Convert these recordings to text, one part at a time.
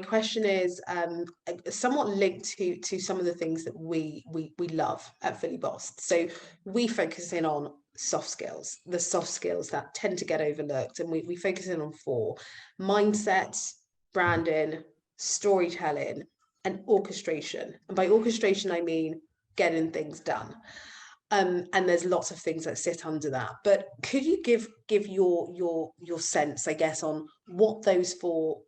question is somewhat linked to some of the things that we love at Fully Bossed. So we focus in on soft skills, the soft skills that tend to get overlooked, and we focus in on 4: mindset, branding, storytelling, and orchestration. And by orchestration, I mean getting things done. And there's lots of things that sit under that. But could you give your sense, I guess, on what those four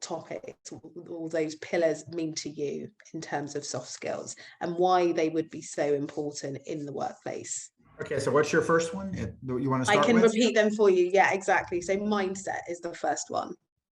topics or those pillars mean to you in terms of soft skills and why they would be so important in the workplace? Okay, so what's your first one you want to start with? I can repeat them for you. Yeah, exactly. So mindset is the first one.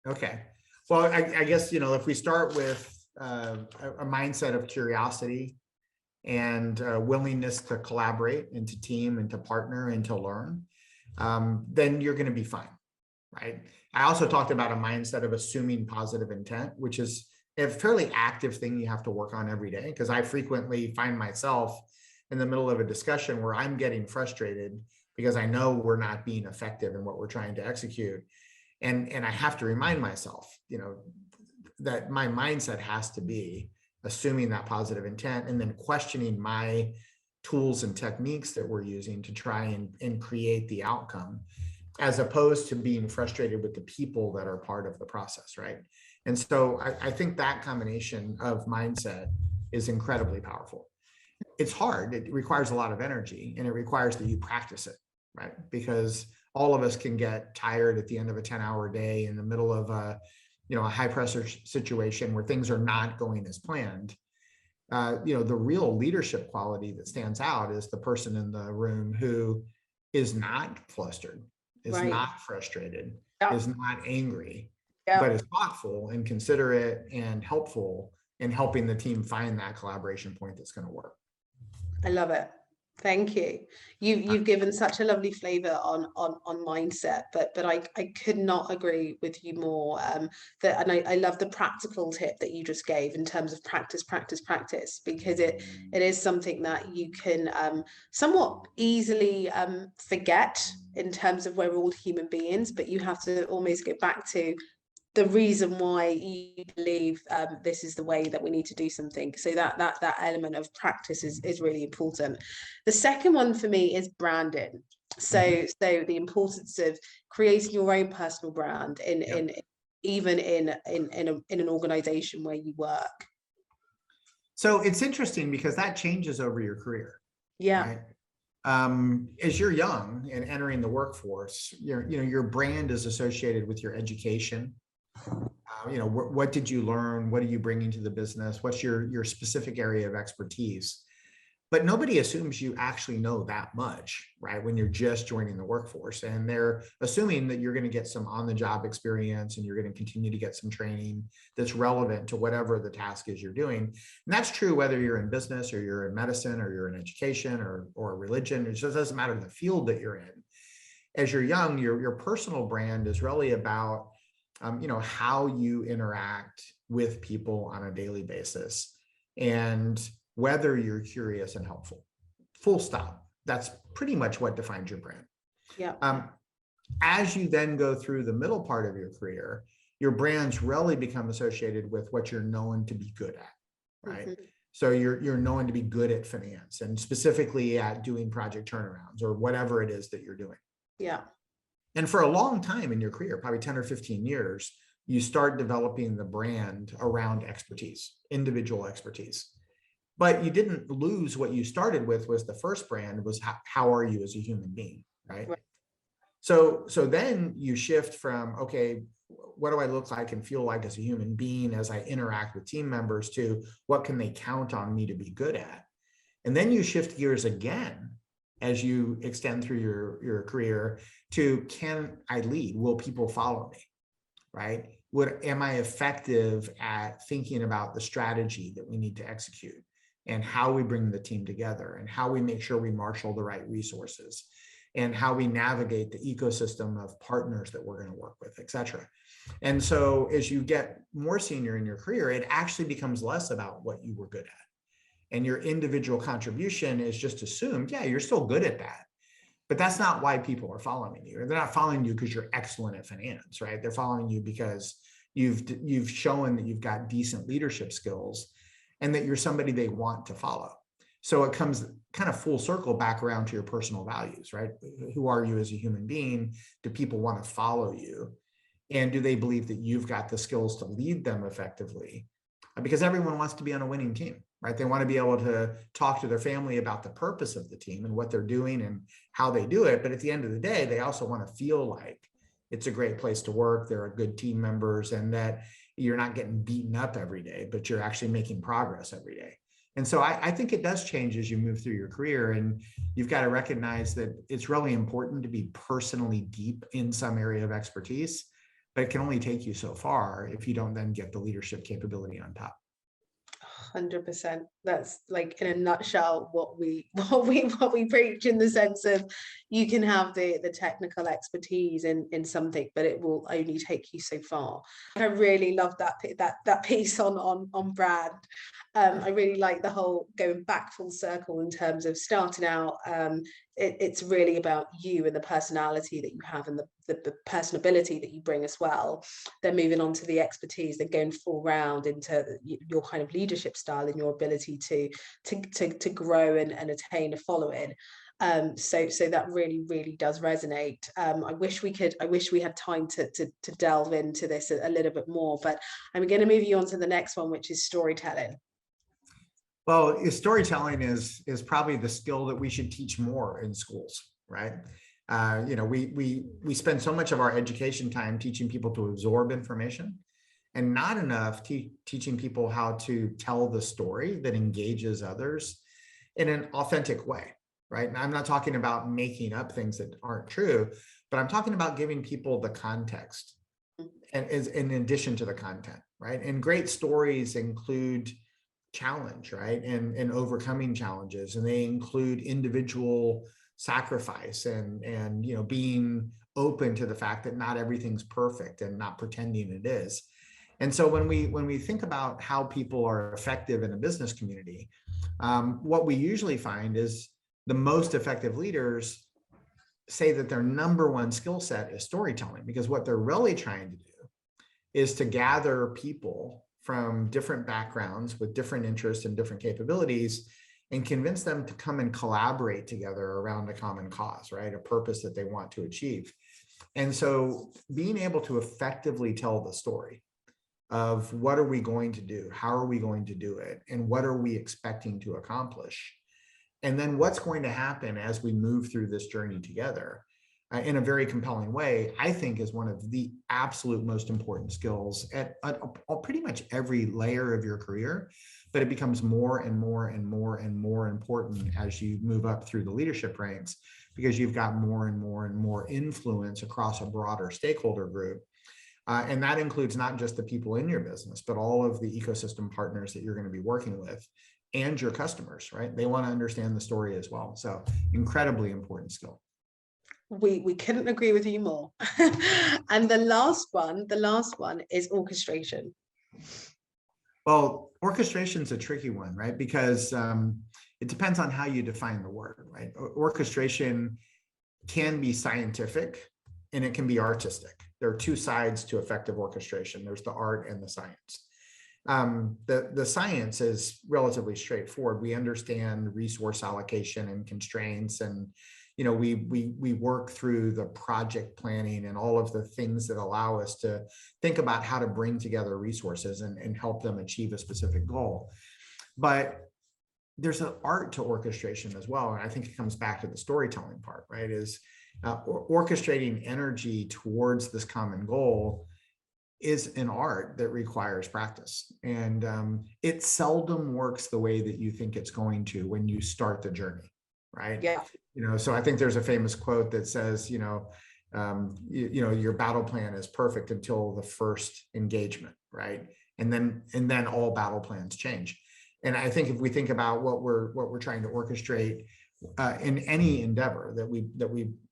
Okay. Well, I guess, if we start with a mindset of curiosity and willingness to collaborate and to team and to partner and to learn, then you're going to be fine, right? I also talked about a mindset of assuming positive intent, which is a fairly active thing you have to work on every day, because I frequently find myself in the middle of a discussion where I'm getting frustrated because I know we're not being effective in what we're trying to execute. And I have to remind myself, that my mindset has to be assuming that positive intent and then questioning my tools and techniques that we're using to try and create the outcome, as opposed to being frustrated with the people that are part of the process, right? And so I think that combination of mindset is incredibly powerful. It's hard. It requires a lot of energy, and it requires that you practice it, right? Because all of us can get tired at the end of a 10-hour day in the middle of a high pressure situation where things are not going as planned. The real leadership quality that stands out is the person in the room who is not flustered, is Right. not frustrated, Yeah. is not angry, Yeah. but is thoughtful and considerate and helpful in helping the team find that collaboration point that's going to work. I love it. Thank you. You've given such a lovely flavor on mindset, but I could not agree with you more. And I love the practical tip that you just gave in terms of practice, because it is something that you can somewhat easily forget in terms of we're all human beings, but you have to almost go back to the reason why you believe this is the way that we need to do something. So that element of practice is really important. The second one for me is branding. So the importance of creating your own personal brand in an organization where you work. So it's interesting because that changes over your career. Yeah. Right? As you're young and entering the workforce, your brand is associated with your education. What did you learn? What are you bringing to the business? What's your specific area of expertise? But nobody assumes you actually know that much, right? When you're just joining the workforce, and they're assuming that you're going to get some on-the-job experience and you're going to continue to get some training that's relevant to whatever the task is you're doing. And that's true whether you're in business or you're in medicine or you're in education or religion. It just doesn't matter the field that you're in. As you're young, your personal brand is really about how you interact with people on a daily basis and whether you're curious and helpful. Full stop. That's pretty much what defines your brand. Yeah. As you then go through the middle part of your career, your brands really become associated with what you're known to be good at, right? Mm-hmm. So you're known to be good at finance and specifically at doing project turnarounds or whatever it is that you're doing. Yeah. And for a long time in your career, probably 10 or 15 years, you start developing the brand around expertise, individual expertise. But you didn't lose what you started with. Was the first brand was how are you as a human being, right? So then you shift from, okay, what do I look like and feel like as a human being as I interact with team members, to what can they count on me to be good at? And then you shift gears again as you extend through your career to, can I lead? Will people follow me, right? Am I effective at thinking about the strategy that we need to execute and how we bring the team together and how we make sure we marshal the right resources and how we navigate the ecosystem of partners that we're going to work with, et cetera. And so as you get more senior in your career, it actually becomes less about what you were good at. And your individual contribution is just assumed, yeah, you're still good at that. But that's not why people are following you. They're not following you because you're excellent at finance, right? They're following you because you've shown that you've got decent leadership skills and that you're somebody they want to follow. So it comes kind of full circle back around to your personal values, right? Who are you as a human being? Do people want to follow you? And do they believe that you've got the skills to lead them effectively? Because everyone wants to be on a winning team, right? They want to be able to talk to their family about the purpose of the team and what they're doing and how they do it. But at the end of the day, they also want to feel like it's a great place to work. There are good team members and that you're not getting beaten up every day, but you're actually making progress every day. And so I think it does change as you move through your career. And you've got to recognize that it's really important to be personally deep in some area of expertise, but it can only take you so far if you don't then get the leadership capability on top. 100%. That's like in a nutshell what we preach, in the sense of you can have the technical expertise in something, but it will only take you so far. I really love that piece on brand. I really like the whole going back full circle in terms of starting out. It's really about you and the personality that you have and the personability that you bring as well. Then moving on to the expertise, then going full round into your kind of leadership style and your ability to grow and attain a following. So that really does resonate. I wish we had time to delve into this a little bit more, but I'm going to move you on to the next one, which is storytelling. Well, storytelling is probably the skill that we should teach more in schools, right? We spend so much of our education time teaching people to absorb information and not enough teaching people how to tell the story that engages others in an authentic way, right? And I'm not talking about making up things that aren't true, but I'm talking about giving people the context and is in addition to the content, right? And great stories include challenge, right? And overcoming challenges. And they include individual sacrifice and being open to the fact that not everything's perfect and not pretending it is. And so when we think about how people are effective in a business community, what we usually find is the most effective leaders say that their number one skill set is storytelling, because what they're really trying to do is to gather people from different backgrounds with different interests and different capabilities and convince them to come and collaborate together around a common cause, right? A purpose that they want to achieve. And so being able to effectively tell the story of what are we going to do, how are we going to do it, and what are we expecting to accomplish, and then what's going to happen as we move through this journey together in a very compelling way, I think is one of the absolute most important skills at pretty much every layer of your career, but it becomes more and more and more and more important as you move up through the leadership ranks, because you've got more and more and more influence across a broader stakeholder group. And that includes not just the people in your business, but all of the ecosystem partners that you're going to be working with and your customers, right? They want to understand the story as well. So incredibly important skill. We couldn't agree with you more. And the last one is orchestration. Well, orchestration is a tricky one, right? Because it depends on how you define the word, right? Orchestration can be scientific and it can be artistic. There are two sides to effective orchestration. There's the art and the science. The science is relatively straightforward. We understand resource allocation and constraints, and we work through the project planning and all of the things that allow us to think about how to bring together resources and help them achieve a specific goal. But there's an art to orchestration as well. And I think it comes back to the storytelling part, right? Is orchestrating energy towards this common goal is an art that requires practice. And it seldom works the way that you think it's going to when you start the journey, right? Yeah. So I think there's a famous quote that says, your battle plan is perfect until the first engagement, right? And then all battle plans change. And I think if we think about what we're trying to orchestrate in any endeavor that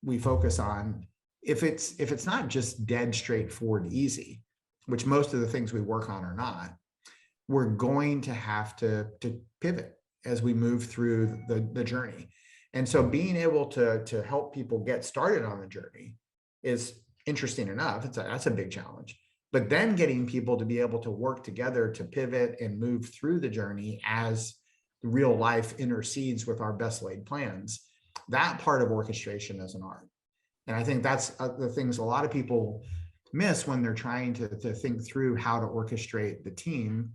we focus on, if it's not just dead straightforward easy, which most of the things we work on are not, we're going to have to pivot as we move through the journey. And so being able to help people get started on the journey is interesting enough. That's a big challenge. but then getting people to be able to work together to pivot and move through the journey as real life intercedes with our best laid plans. That part of orchestration is an art. And I think that's the things a lot of people miss when they're trying to think through how to orchestrate the team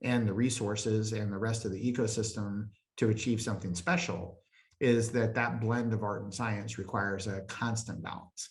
and the resources and the rest of the ecosystem to achieve something special, is that blend of art and science requires a constant balance.